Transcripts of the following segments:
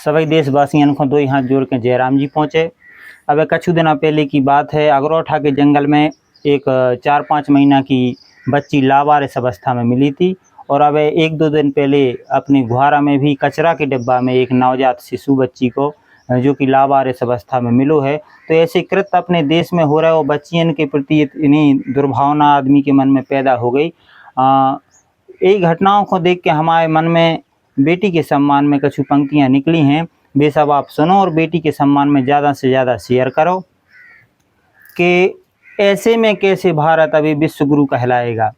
सभी देशवासियों को दो हाथ जोड़ के जयराम जी पहुँचे। अब कछु दिन पहले की बात है, अगरोठा के जंगल में एक 4-5 महीना की बच्ची लावारिस अवस्था में मिली थी। और अब 1-2 दिन पहले अपने गुहारा में भी कचरा के डिब्बा में एक नवजात शिशु बच्ची को जो कि लावारिस अवस्था में मिलो है। तो ऐसे कृत्य अपने देश में हो रहा है और बच्चियों के प्रति इतनी दुर्भावना आदमी के मन में पैदा हो गई। यही घटनाओं को देख के हमारे मन में बेटी के सम्मान में कुछ पंक्तियाँ निकली हैं, वे सब आप सुनो और बेटी के सम्मान में ज़्यादा से ज़्यादा शेयर करो। कि ऐसे में कैसे भारत अभी विश्व गुरु कहलाएगा,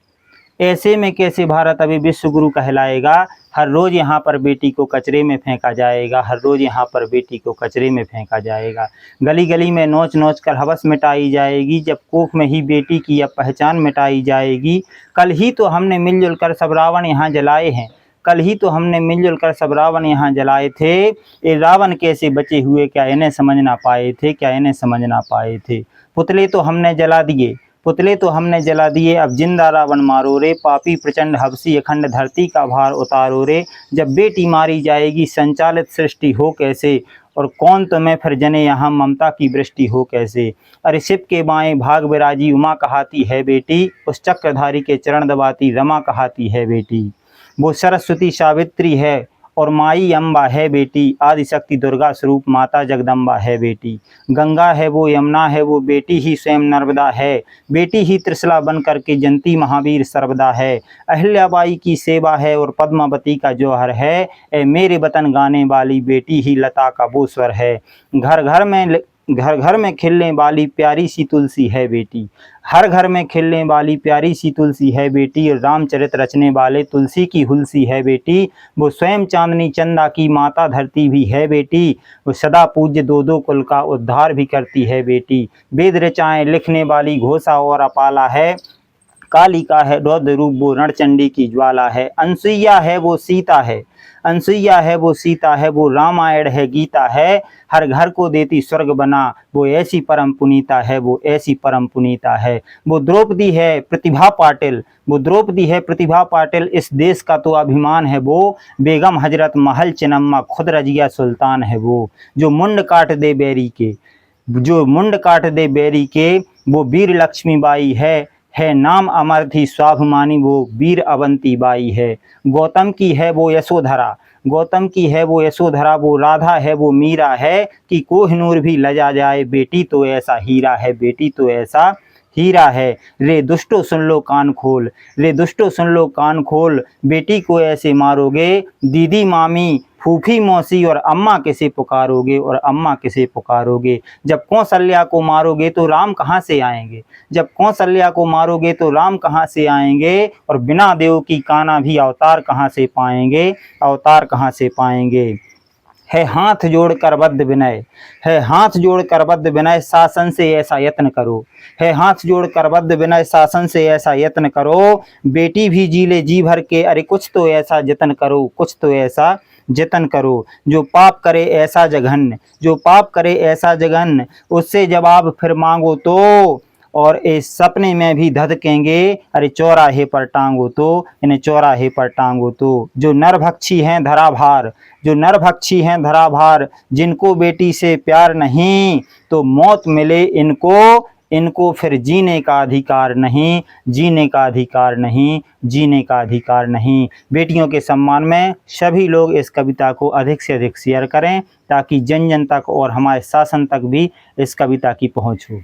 ऐसे में कैसे भारत अभी विश्व गुरु कहलाएगा। हर रोज़ यहाँ पर बेटी को कचरे में फेंका जाएगा, हर रोज़ यहाँ पर बेटी को कचरे में फेंका जाएगा। गली गली में नोच नोच कर हवस मिटाई जाएगी, जब कोख में ही बेटी की अब पहचान मिटाई जाएगी। कल ही तो हमने मिलजुल कर सब रावण यहाँ जलाए हैं, कल ही तो हमने मिलजुल कर सब रावण यहाँ जलाए थे। ये रावण कैसे बचे हुए, क्या इन्हें समझ ना पाए थे, क्या इन्हें समझ ना पाए थे। पुतले तो हमने जला दिए, पुतले तो हमने जला दिए, अब जिंदा रावण मारो रे। पापी प्रचंड हवसी अखंड धरती का भार उतारो रे। जब बेटी मारी जाएगी संचालित सृष्टि हो कैसे, और कौन तुम्हें फिर जने यहाँ ममता की वृष्टि हो कैसे। अरे शिव के बाएं भाग विराजी उमा कहाती है बेटी, उस चक्रधारी के चरण दबाती रमा कहाती है बेटी। वो सरस्वती सावित्री है और माई अम्बा है बेटी, आदिशक्ति दुर्गा स्वरूप माता जगदम्बा है बेटी। गंगा है वो, यमुना है वो, बेटी ही स्वयं नर्मदा है। बेटी ही त्रिशला बन करके जनती महावीर सर्वदा है। अहिल्याबाई की सेवा है और पद्मावती का जौहर है। ए मेरे वतन गाने वाली बेटी ही लता का वो स्वर है। घर घर में खिलने वाली प्यारी सी तुलसी है बेटी, हर घर में खिलने वाली प्यारी सी तुलसी है बेटी। और रामचरित रचने वाले तुलसी की हुलसी है बेटी। वो स्वयं चांदनी चंदा की माता धरती भी है बेटी। वो सदा पूज्य दो दो कुल का उद्धार भी करती है बेटी। वेद ऋचाएँ लिखने वाली घोषा और अपाला है। कालिका है रौद्र रूप वो रणचंडी की ज्वाला है। अनसुईया है वो सीता है, अनसुईया है वो सीता है, वो रामायण है गीता है। हर घर को देती स्वर्ग बना, वो ऐसी परम पुनीता है, वो ऐसी परम पुनीता है। वो द्रौपदी है प्रतिभा पाटिल, वो द्रौपदी है प्रतिभा पाटिल, इस देश का तो अभिमान है वो। बेगम हजरत महल चिनम्मा खुद रजिया सुल्तान है वो। जो मुंड काट दे बैरी के, जो मुंड काट दे बैरी के, वो वीर लक्ष्मी बाई है नाम अमर थी स्वाभिमानी, वो वीर अवंती बाई है। गौतम की है वो यशोधरा, गौतम की है वो यशोधरा, वो राधा है वो मीरा है। कि कोहिनूर भी लजा जाए, बेटी तो ऐसा हीरा है, बेटी तो ऐसा हीरा है। रे दुष्टो सुन लो कान खोल, रे दुष्टो सुन लो कान खोल, बेटी को ऐसे मारोगे, दीदी मामी फूफी मौसी और अम्मा किसे पुकारोगे, और अम्मा किसे पुकारोगे। जब कौशल्या को मारोगे तो राम कहाँ से आएंगे, जब कौशल्या को मारोगे तो राम कहाँ से आएंगे। और बिना देव की कान्हा भी अवतार कहाँ से पाएंगे, अवतार कहाँ से पाएंगे। है हाथ जोड़ कर बद्ध विनय, है हाथ जोड़ कर बद्ध विनय, शासन से ऐसा यत्न करो। है हाथ जोड़ कर बद्ध विनय, शासन से ऐसा यत्न करो। बेटी भी जी ले जी भर के, अरे कुछ तो ऐसा जतन करो, कुछ तो ऐसा जतन करो। जो पाप करे ऐसा जघन्य, जो पाप करे ऐसा जघन्य, उससे जवाब फिर मांगो तो, और इस सपने में भी धधकेंगे, अरे चौराहे पर टांगो तो, इन्हें चौराहे पर टांगो तो। जो नरभक्षी हैं धराभार, जो नरभक्षी हैं धराभार, जिनको बेटी से प्यार नहीं, तो मौत मिले इनको, इनको फिर जीने का अधिकार नहीं, जीने का अधिकार नहीं, जीने का अधिकार नहीं। बेटियों के सम्मान में सभी लोग इस कविता को अधिक से अधिक शेयर करें, ताकि जन जन तक और हमारे शासन तक भी इस कविता की पहुँच हो।